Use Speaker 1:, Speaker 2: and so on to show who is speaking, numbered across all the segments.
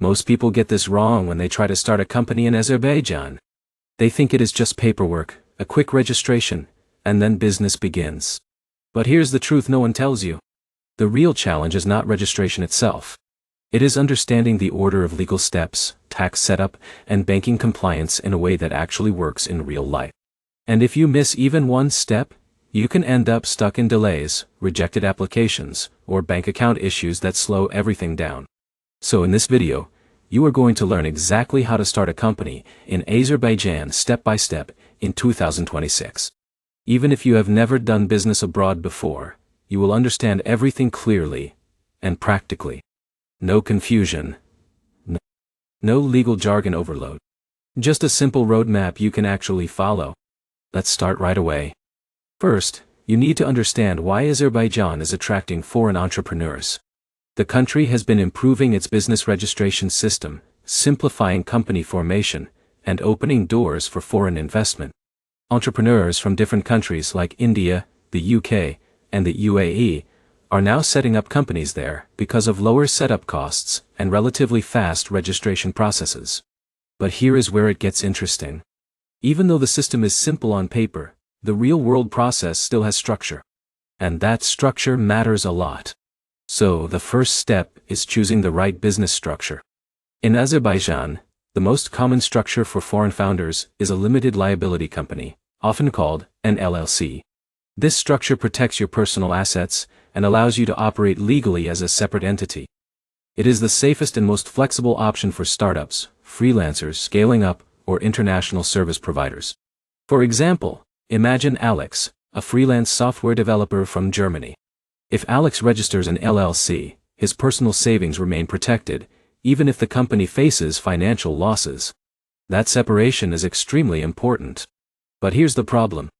Speaker 1: Most people get this wrong when they try to start a company in Azerbaijan. They think it is just paperwork, a quick registration, and then business begins. But here's the truth no one tells you. The real challenge is not registration itself. It is understanding the order of legal steps, tax setup, and banking compliance in a way that actually works in real life. And if you miss even one step, you can end up stuck in delays, rejected applications, or bank account issues that slow everything down. So in this video, you are going to learn exactly how to start a company in Azerbaijan step by step in 2026. Even if you have never done business abroad before, you will understand everything clearly and practically. No confusion. No legal jargon overload. Just a simple roadmap you can actually follow. Let's start right away. First, you need to understand why Azerbaijan is attracting foreign entrepreneurs. The country has been improving its business registration system, simplifying company formation, and opening doors for foreign investment. Entrepreneurs from different countries like India, the UK, and the UAE are now setting up companies there because of lower setup costs and relatively fast registration processes. But here is where it gets interesting. Even though the system is simple on paper, the real-world process still has structure. And that structure matters a lot. So the first step is choosing the right business structure. In Azerbaijan, the most common structure for foreign founders is a limited liability company, often called an LLC. This structure protects your personal assets and allows you to operate legally as a separate entity. It is the safest and most flexible option for startups, freelancers scaling up, or international service providers. For example, imagine Alex, a freelance software developer from Germany. If Alex registers an LLC, his personal savings remain protected, even if the company faces financial losses. That separation is extremely important. But here's the problem.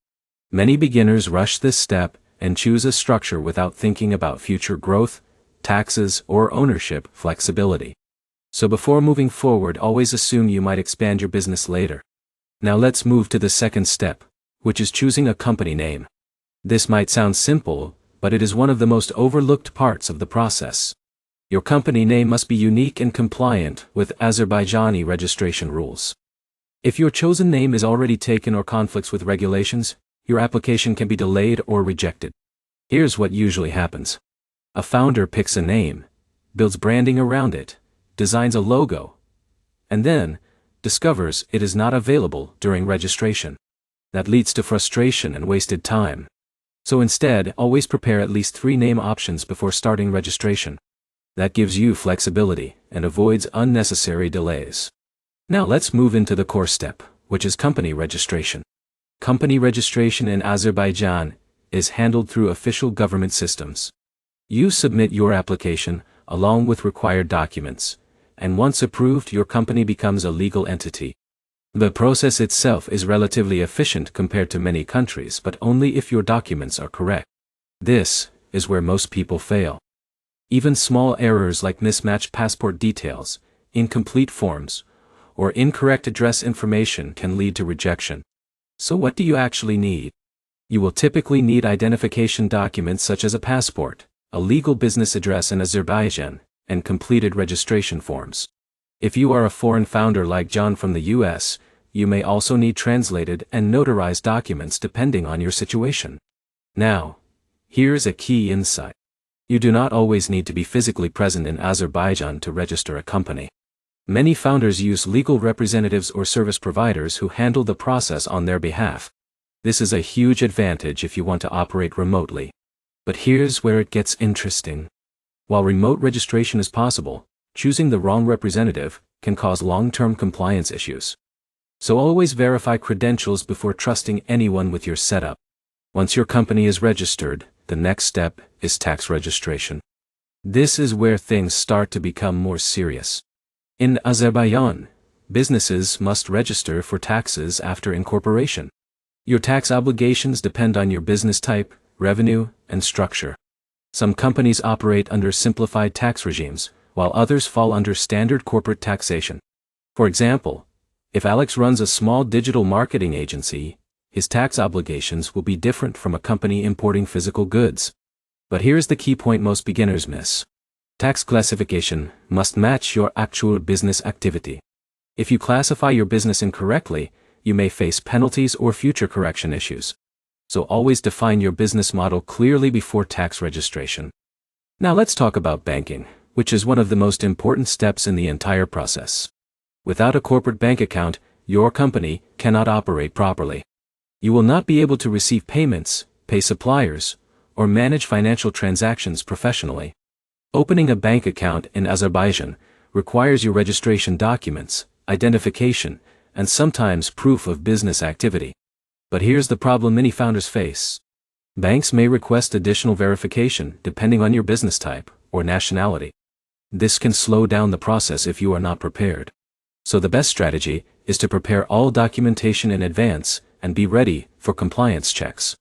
Speaker 1: Many beginners rush this step and choose a structure without thinking about future growth, taxes, or ownership flexibility. So before moving forward, always assume you might expand your business later. Now let's move to the second step, which is choosing a company name. This might sound simple, but it is one of the most overlooked parts of the process. Your company name must be unique and compliant with Azerbaijani registration rules. If your chosen name is already taken or conflicts with regulations, your application can be delayed or rejected. Here's what usually happens. A founder picks a name, builds branding around it, designs a logo, and then discovers it is not available during registration. That leads to frustration and wasted time. So instead, always prepare at least 3 name options before starting registration. That gives you flexibility and avoids unnecessary delays. Now let's move into the core step, which is company registration. Company registration in Azerbaijan is handled through official government systems. You submit your application along with required documents, and once approved, your company becomes a legal entity. The process itself is relatively efficient compared to many countries, but only if your documents are correct. This is where most people fail. Even small errors like mismatched passport details, incomplete forms, or incorrect address information can lead to rejection. So what do you actually need? You will typically need identification documents such as a passport, a legal business address in Azerbaijan, and completed registration forms. If you are a foreign founder like John from the US, you may also need translated and notarized documents depending on your situation. Now, here's a key insight. You do not always need to be physically present in Azerbaijan to register a company. Many founders use legal representatives or service providers who handle the process on their behalf. This is a huge advantage if you want to operate remotely. But here's where it gets interesting. While remote registration is possible, choosing the wrong representative can cause long-term compliance issues. So always verify credentials before trusting anyone with your setup. Once your company is registered, the next step is tax registration. This is where things start to become more serious. In Azerbaijan, businesses must register for taxes after incorporation. Your tax obligations depend on your business type, revenue, and structure. Some companies operate under simplified tax regimes, while others fall under standard corporate taxation. For example, if Alex runs a small digital marketing agency, his tax obligations will be different from a company importing physical goods. But here's the key point most beginners miss. Tax classification must match your actual business activity. If you classify your business incorrectly, you may face penalties or future correction issues. So always define your business model clearly before tax registration. Now let's talk about banking, which is one of the most important steps in the entire process. Without a corporate bank account, your company cannot operate properly. You will not be able to receive payments, pay suppliers, or manage financial transactions professionally. Opening a bank account in Azerbaijan requires your registration documents, identification, and sometimes proof of business activity. But here's the problem many founders face. Banks may request additional verification depending on your business type or nationality. This can slow down the process if you are not prepared. So the best strategy is to prepare all documentation in advance and be ready for compliance checks.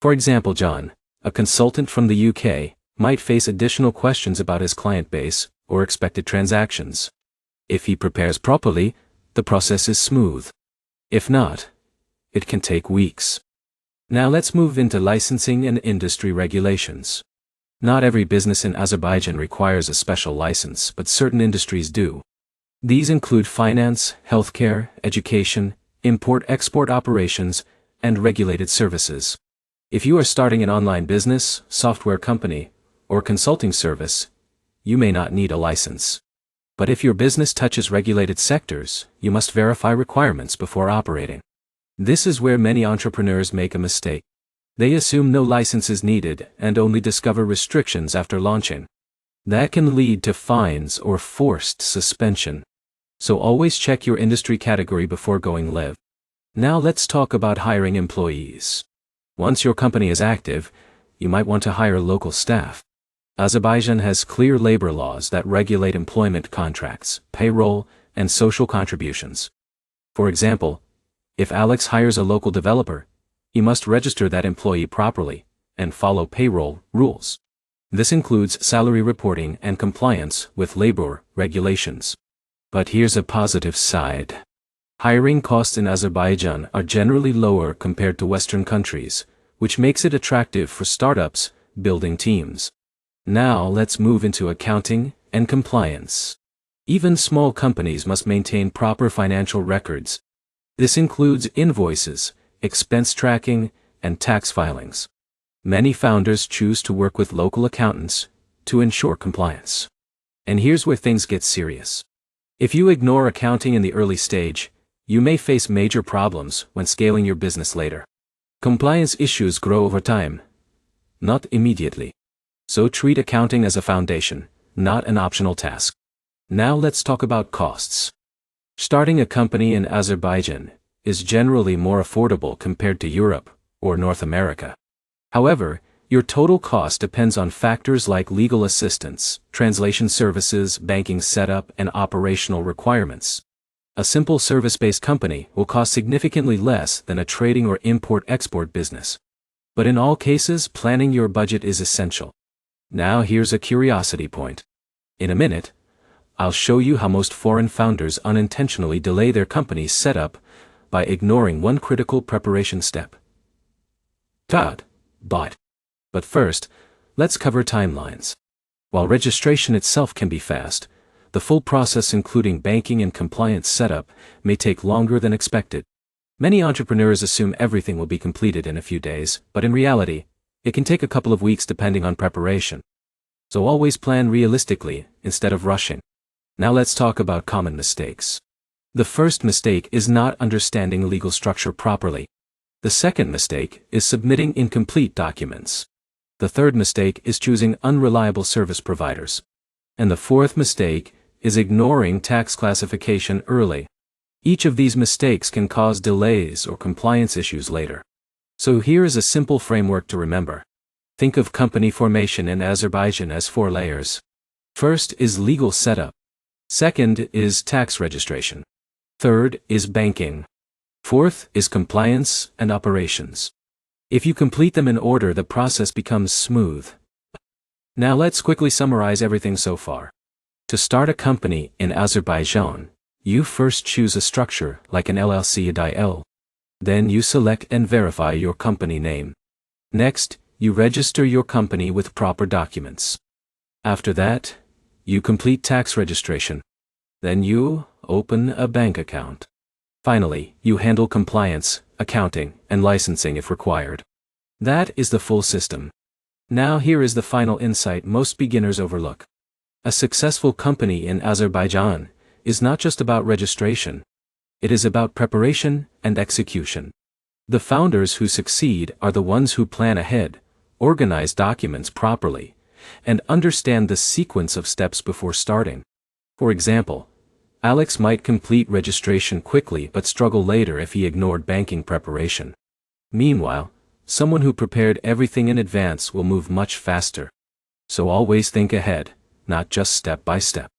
Speaker 1: For example, John, a consultant from the UK, might face additional questions about his client base or expected transactions. If he prepares properly, the process is smooth. If not, it can take weeks. Now let's move into licensing and industry regulations. Not every business in Azerbaijan requires a special license, but certain industries do. These include finance, healthcare, education, import-export operations, and regulated services. If you are starting an online business, software company, or consulting service, you may not need a license. But if your business touches regulated sectors, you must verify requirements before operating. This is where many entrepreneurs make a mistake. They assume no license is needed and only discover restrictions after launching. That can lead to fines or forced suspension. So always check your industry category before going live. Now let's talk about hiring employees. Once your company is active, you might want to hire local staff. Azerbaijan has clear labor laws that regulate employment contracts, payroll, and social contributions. For example, if Alex hires a local developer, he must register that employee properly and follow payroll rules. This includes salary reporting and compliance with labor regulations. But here's a positive side. Hiring costs in Azerbaijan are generally lower compared to Western countries, which makes it attractive for startups building teams. Now let's move into accounting and compliance. Even small companies must maintain proper financial records. This includes invoices, expense tracking, and tax filings. Many founders choose to work with local accountants to ensure compliance. And here's where things get serious. If you ignore accounting in the early stage, you may face major problems when scaling your business later. Compliance issues grow over time, not immediately. So treat accounting as a foundation, not an optional task. Now let's talk about costs. Starting a company in Azerbaijan is generally more affordable compared to Europe or North America. However, your total cost depends on factors like legal assistance, translation services, banking setup, and operational requirements. A simple service-based company will cost significantly less than a trading or import-export business. But in all cases, planning your budget is essential. Now here's a curiosity point. In a minute, I'll show you how most foreign founders unintentionally delay their company's setup by ignoring one critical preparation step. But first, let's cover timelines. While registration itself can be fast, the full process including banking and compliance setup may take longer than expected. Many entrepreneurs assume everything will be completed in a few days, but in reality, it can take a couple of weeks depending on preparation. So always plan realistically instead of rushing. Now let's talk about common mistakes. The first mistake is not understanding legal structure properly. The second mistake is submitting incomplete documents. The third mistake is choosing unreliable service providers. And the fourth mistake is ignoring tax classification early. Each of these mistakes can cause delays or compliance issues later. So here is a simple framework to remember. Think of company formation in Azerbaijan as 4 layers. First is legal setup. Second is tax registration. Third is banking. Fourth is compliance and operations. If you complete them in order, the process becomes smooth. Now let's quickly summarize everything so far. To start a company in Azerbaijan, you first choose a structure like an LLC. Then you select and verify your company name. Next, you register your company with proper documents. After that, You complete tax registration. Then you open a bank account. Finally, you handle compliance, accounting, and licensing if required. That is the full system. Now here is the final insight most beginners overlook. A successful company in Azerbaijan is not just about registration. It is about preparation and execution. The founders who succeed are the ones who plan ahead, organize documents properly, and understand the sequence of steps before starting. For example, Alex might complete registration quickly but struggle later if he ignored banking preparation. Meanwhile, someone who prepared everything in advance will move much faster. So always think ahead, not just step by step.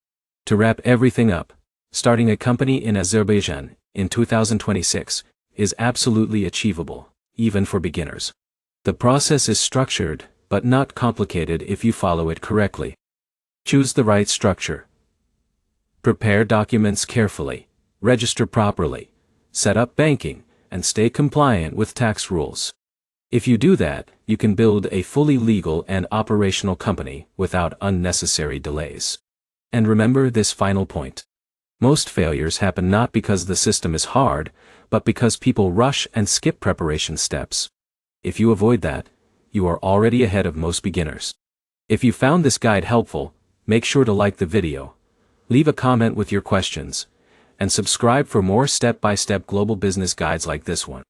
Speaker 1: To wrap everything up, starting a company in Azerbaijan in 2026 is absolutely achievable, even for beginners. The process is structured, but not complicated if you follow it correctly. Choose the right structure. Prepare documents carefully, register properly, set up banking, and stay compliant with tax rules. If you do that, you can build a fully legal and operational company without unnecessary delays. And remember this final point. Most failures happen not because the system is hard, but because people rush and skip preparation steps. If you avoid that, you are already ahead of most beginners. If you found this guide helpful, make sure to like the video, leave a comment with your questions, and subscribe for more step-by-step global business guides like this one.